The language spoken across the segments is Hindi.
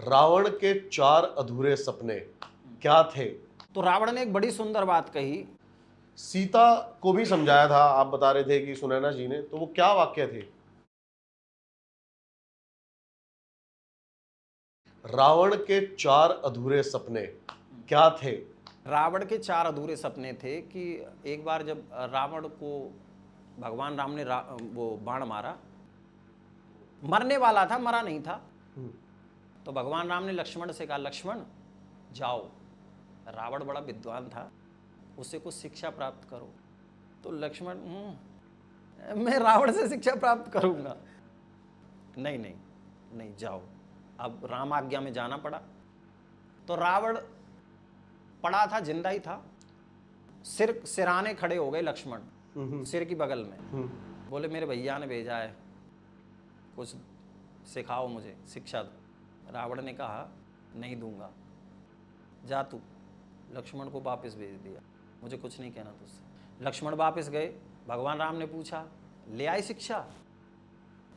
रावण के 4 अधूरे सपने क्या थे? तो रावण ने एक बड़ी सुंदर बात कही। सीता को भी समझाया था, आप बता रहे थे कि सुनैना जी ने, तो वो क्या वाक्य थे? रावण के 4 अधूरे सपने क्या थे? रावण के 4 अधूरे सपने थे कि एक बार जब रावण को भगवान राम ने वो बाण मारा, मरने वाला था, मरा नहीं था। तो भगवान राम ने लक्ष्मण से कहा, लक्ष्मण जाओ, रावण बड़ा विद्वान था, उससे कुछ शिक्षा प्राप्त करो। तो लक्ष्मण, मैं रावण से शिक्षा प्राप्त करूंगा? नहीं नहीं नहीं, जाओ। अब राम आज्ञा में जाना पड़ा। तो रावण पड़ा था, जिंदा ही था, सिराने खड़े हो गए लक्ष्मण सिर की बगल में। बोले मेरे भैया ने भेजा है, कुछ सिखाओ, मुझे शिक्षा दो। रावण ने कहा नहीं दूंगा, जा तू। लक्ष्मण को वापस भेज दिया, मुझे कुछ नहीं कहना तुझसे। लक्ष्मण वापस गए। भगवान राम ने पूछा, ले आई शिक्षा?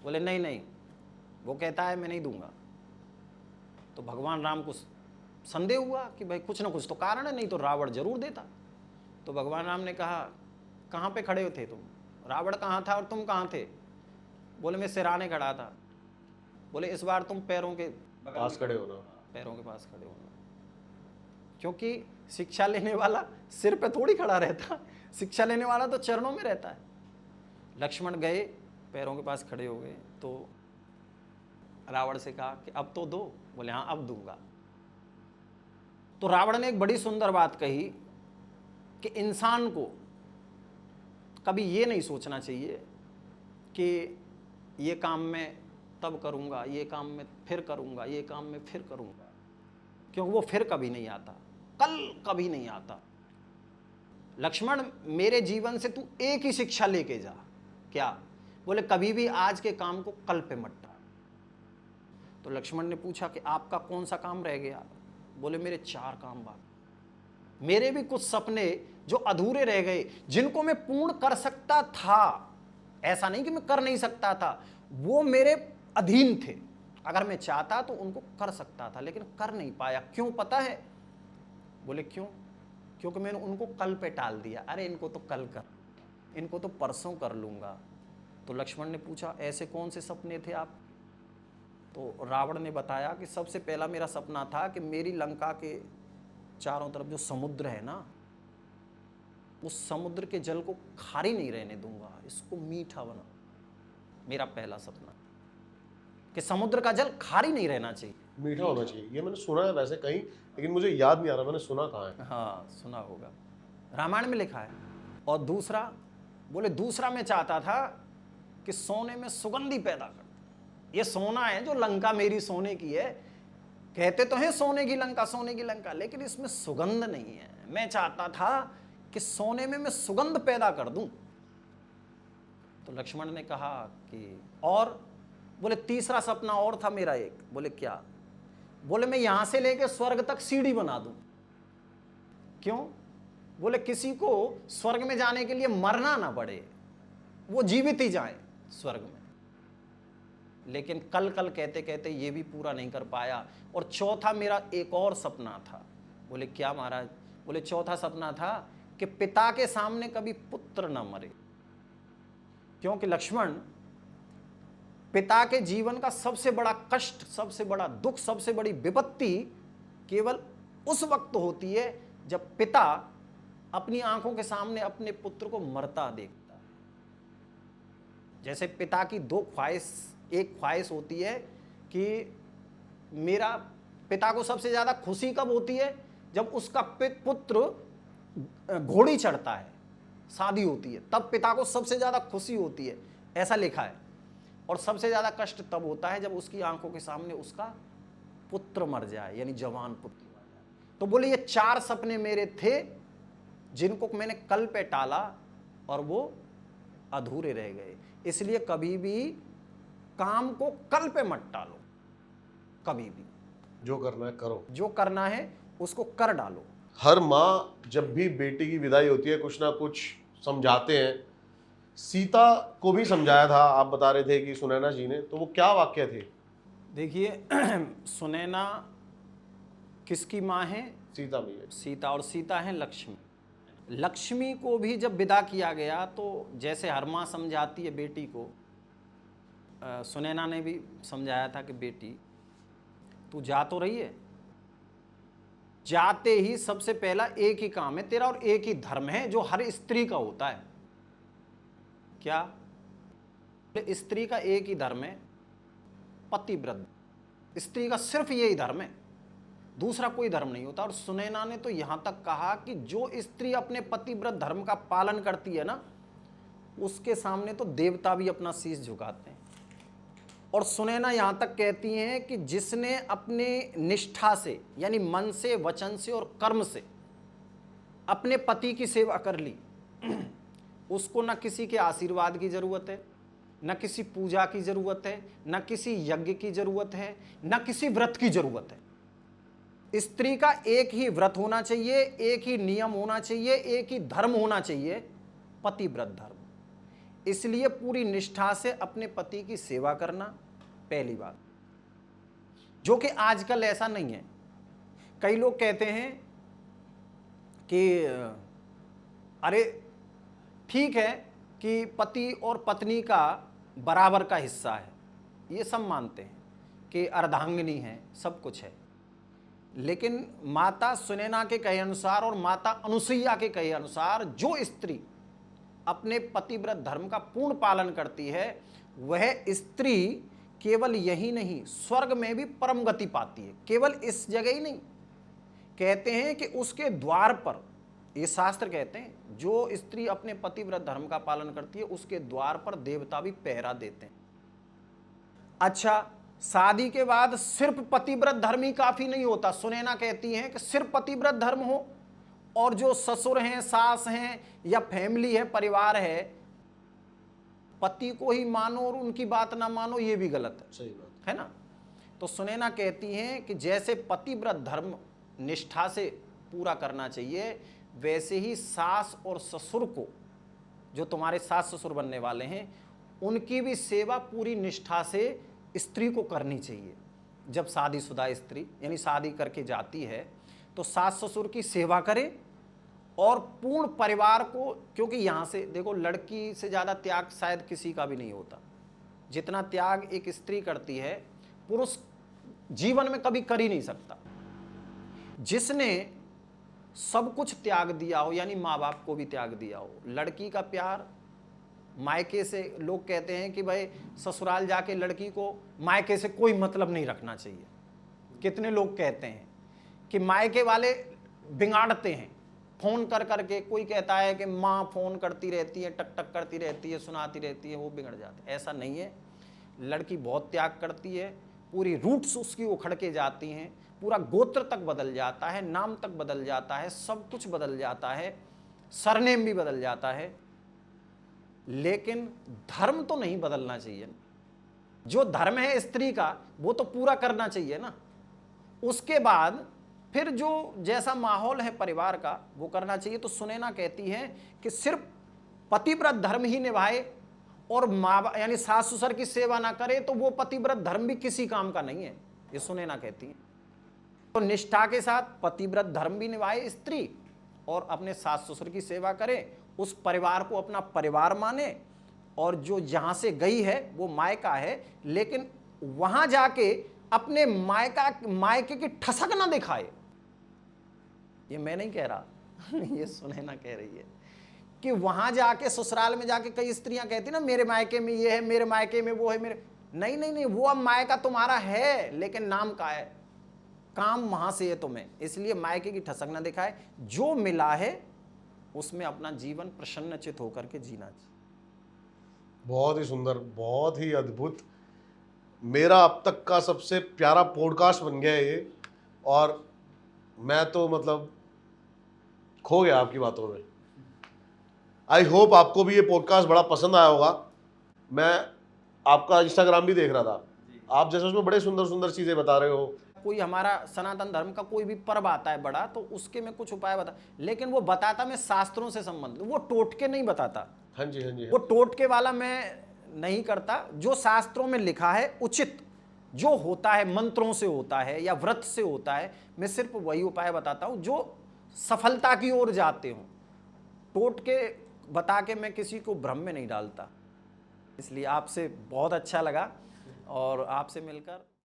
बोले नहीं नहीं, वो कहता है मैं नहीं दूंगा। तो भगवान राम को संदेह हुआ कि भाई कुछ ना कुछ तो कारण है, नहीं तो रावण जरूर देता। तो भगवान राम ने कहा, कहाँ पे खड़े थे तुम? रावण कहाँ था और तुम कहाँ थे? बोले मैं सिराने खड़ा था। बोले इस बार तुम पैरों के पास खड़े होना। पैरों के पास खड़े होना, क्योंकि शिक्षा लेने वाला सिर पे थोड़ी खड़ा रहता, शिक्षा लेने वाला तो चरणों में रहता है। लक्ष्मण गए, पैरों के पास खड़े हो गए। तो रावण से कहा कि अब तो दो। बोले हाँ अब दूंगा। तो रावण ने एक बड़ी सुंदर बात कही कि इंसान को कभी ये नहीं सोचना चाहिए कि ये काम मैं तब करूंगा, ये काम मैं फिर करूंगा, ये काम मैं फिर करूंगा, क्योंकि वो फिर कभी नहीं आता, कल कभी नहीं आता। लक्ष्मण, मेरे जीवन से तू एक ही शिक्षा लेके जा। क्या? बोले कभी भी आज के काम को कल पे मत टाल। तो लक्ष्मण ने पूछा कि आपका कौन सा काम रह गया? बोले मेरे 4 काम बाकी, मेरे भी कुछ सपने जो अधूरे रह गए, जिनको मैं पूर्ण कर सकता था। ऐसा नहीं कि मैं कर नहीं सकता था, वो मेरे अधीन थे। अगर मैं चाहता तो उनको कर सकता था, लेकिन कर नहीं पाया। क्यों पता है? बोले क्यों? क्योंकि मैंने उनको कल पे टाल दिया। अरे इनको तो कल कर, इनको तो परसों कर लूंगा। तो लक्ष्मण ने पूछा ऐसे कौन से सपने थे आप? तो रावण ने बताया कि सबसे पहला मेरा सपना था कि मेरी लंका के चारों तरफ जो समुद्र है ना, उस समुद्र के जल को खारी नहीं रहने दूंगा, इसको मीठा बना। मेरा पहला सपना कि समुद्र का जल खारी नहीं रहना चाहिए, मीठा होना चाहिए। ये मैंने सुना है वैसे कहीं, लेकिन मुझे याद नहीं आ रहा मैंने सुना कहाँ है। हाँ सुना होगा, रामायण में लिखा है। और दूसरा, बोले दूसरा मैं चाहता था कि सोने में सुगंधी पैदा कर। ये सोना है जो लंका मेरी सोने की है, कहते तो हैं सोने की लंका, सोने की लंका, लेकिन इसमें सुगंध नहीं है। मैं चाहता था कि सोने में मैं सुगंध पैदा कर दूं। तो लक्ष्मण ने कहा कि और? बोले तीसरा सपना और था मेरा एक। बोले क्या? बोले मैं यहां से लेके स्वर्ग तक सीढ़ी बना दूं। क्यों? बोले किसी को स्वर्ग में जाने के लिए मरना ना पड़े, वो जीवित ही जाए स्वर्ग में। लेकिन कल कल कहते कहते ये भी पूरा नहीं कर पाया। और चौथा मेरा एक और सपना था। बोले क्या महाराज? बोले चौथा सपना था कि पिता के सामने कभी पुत्र न मरे, क्योंकि लक्ष्मण, पिता के जीवन का सबसे बड़ा कष्ट, सबसे बड़ा दुख, सबसे बड़ी विपत्ति केवल उस वक्त होती है जब पिता अपनी आंखों के सामने अपने पुत्र को मरता देखता है। जैसे पिता की 2 ख्वाहिश, एक ख्वाहिश होती है कि मेरा पिता को सबसे ज्यादा खुशी कब होती है? जब उसका पुत्र घोड़ी चढ़ता है, शादी होती है, तब पिता को सबसे ज्यादा खुशी होती है, ऐसा लिखा है। और सबसे ज्यादा कष्ट तब होता है जब उसकी आंखों के सामने उसका पुत्र मर जाए, यानी जवान पुत्र मर जाए। तो बोले ये 4 सपने मेरे थे जिनको मैंने कल पे टाला और वो अधूरे रह गए। इसलिए कभी भी काम को कल पे मत टालो, कभी भी जो करना है करो, जो करना है उसको कर डालो। हर माँ जब भी बेटी की विदाई होती है कुछ ना कुछ समझाते हैं। सीता को भी समझाया था, आप बता रहे थे कि सुनैना जी ने, तो वो क्या वाक्य थे? देखिए सुनैना किसकी माँ है? सीता मैया। सीता, और सीता है लक्ष्मी। लक्ष्मी को भी जब विदा किया गया तो जैसे हर माँ समझाती है बेटी को, सुनैना ने भी समझाया था कि बेटी तू जा तो रही है, जाते ही सबसे पहला एक ही काम है तेरा और एक ही धर्म है जो हर स्त्री का होता है। क्या? स्त्री का एक ही धर्म है, पतिव्रत। स्त्री का सिर्फ यही धर्म है, दूसरा कोई धर्म नहीं होता। और सुनैना ने तो यहां तक कहा कि जो स्त्री अपने पतिव्रत धर्म का पालन करती है ना, उसके सामने तो देवता भी अपना शीश झुकाते हैं। और सुनैना यहां तक कहती हैं कि जिसने अपने निष्ठा से, यानी मन से, वचन से और कर्म से अपने पति की सेवा कर ली, उसको न किसी के आशीर्वाद की जरूरत है, न किसी पूजा की जरूरत है, न किसी यज्ञ की जरूरत है, न किसी व्रत की जरूरत है। स्त्री का एक ही व्रत होना चाहिए, एक ही नियम होना चाहिए, एक ही धर्म होना चाहिए, पतिव्रत धर्म। इसलिए पूरी निष्ठा से अपने पति की सेवा करना पहली बात, जो कि आजकल ऐसा नहीं है। कई लोग कहते हैं कि अरे ठीक है कि पति और पत्नी का बराबर का हिस्सा है, ये सब मानते हैं कि अर्धांगिनी है, सब कुछ है। लेकिन माता सुनैना के कहे अनुसार और माता अनुसुईया के कहे अनुसार जो स्त्री अपने पतिव्रत धर्म का पूर्ण पालन करती है, वह स्त्री केवल यही नहीं, स्वर्ग में भी परम गति पाती है। केवल इस जगह ही नहीं, कहते हैं कि उसके द्वार पर, ये शास्त्र कहते हैं, जो स्त्री अपने पतिव्रत धर्म का पालन करती है उसके द्वार पर देवता भी पहरा देते हैं। अच्छा, शादी के बाद सिर्फ पतिव्रत धर्म ही काफी नहीं होता। सुनैना कहती हैं कि सिर्फ पतिव्रत धर्म हो और जो ससुर हैं, सास हैं या फैमिली है, परिवार है, पति को ही मानो और उनकी बात ना मानो, ये भी गलत है। सही बात है ना? तो सुनैना कहती हैं कि जैसे पतिव्रत धर्म निष्ठा से पूरा करना चाहिए, वैसे ही सास और ससुर को, जो तुम्हारे सास ससुर बनने वाले हैं, उनकी भी सेवा पूरी निष्ठा से स्त्री को करनी चाहिए। जब शादीशुदा स्त्री यानी शादी करके जाती है तो सास ससुर की सेवा करे और पूर्ण परिवार को, क्योंकि यहाँ से देखो, लड़की से ज़्यादा त्याग शायद किसी का भी नहीं होता। जितना त्याग एक स्त्री करती है, पुरुष जीवन में कभी कर ही नहीं सकता। जिसने सब कुछ त्याग दिया हो, यानी माँ बाप को भी त्याग दिया हो, लड़की का प्यार मायके से, लोग कहते हैं कि भाई ससुराल जाके लड़की को मायके से कोई मतलब नहीं रखना चाहिए। कितने लोग कहते हैं कि मायके वाले बिगाड़ते हैं, फोन कर करके। कोई कहता है कि माँ फोन करती रहती है, टक टक करती रहती है, सुनाती रहती है, वो बिगड़ जाते हैं। ऐसा नहीं है, लड़की बहुत त्याग करती है, पूरी रूट्स उसकी उखड़ के जाती हैं, पूरा गोत्र तक बदल जाता है, नाम तक बदल जाता है, सब कुछ बदल जाता है, सरनेम भी बदल जाता है। लेकिन धर्म तो नहीं बदलना चाहिए। जो धर्म है स्त्री का, वो तो पूरा करना चाहिए ना। उसके बाद फिर जो जैसा माहौल है परिवार का, वो करना चाहिए। तो सुनैना कहती है कि सिर्फ पतिव्रत धर्म ही निभाए और माँ यानी सास ससुर की सेवा ना करे, तो वो पतिव्रत धर्म भी किसी काम का नहीं है, ये सुनैना कहती है। तो निष्ठा के साथ पतिव्रत धर्म भी निभाए स्त्री और अपने सास ससुर की सेवा करे, उस परिवार को अपना परिवार माने, और जो जहां से गई है वो मायका है, लेकिन वहां जाके अपने मायके की ठसक ना दिखाए। ये मैं नहीं कह रहा ये सुनैना कह रही है कि वहां जाके, ससुराल में जाके, कई स्त्रियां कहती ना मेरे मायके में ये है, मेरे मायके में वो है, मेरे नहीं नहीं नहीं, वो अब मायका तुम्हारा है लेकिन नाम का है, काम वहां से है तुम्हें, इसलिए मायके की ठसक ना दिखाए। जो मिला है उसमें अपना जीवन प्रसन्नचित होकर के जीना चाहिए। बहुत ही सुंदर, बहुत ही अद्भुत। मेरा अब तक का सबसे प्यारा पॉडकास्ट बन गया ये, और मैं तो मतलब खो गया आपकी बातों में। आई होप आपको भी ये पॉडकास्ट बड़ा पसंद आया होगा। मैं आपका इंस्टाग्राम भी देख रहा था, आप जैसे उसमें बड़े सुंदर सुंदर चीज़ें बता रहे हो। कोई हमारा सनातन धर्म का कोई भी पर्व आता है बड़ा, तो उसके में कुछ उपाय बता, लेकिन वो बताता मैं शास्त्रों से संबंधित, वो टोटके नहीं बताता। हाँ जी, हाँ जी। वो टोटके वाला मैं नहीं करता। जो शास्त्रों में लिखा है उचित, जो होता है मंत्रों से होता है या व्रत से होता है, मैं सिर्फ वही उपाय बताता हूं जो सफलता की ओर जाते हो। टोट के बता के मैं किसी को भ्रम में नहीं डालता। इसलिए आपसे बहुत अच्छा लगा और आपसे मिलकर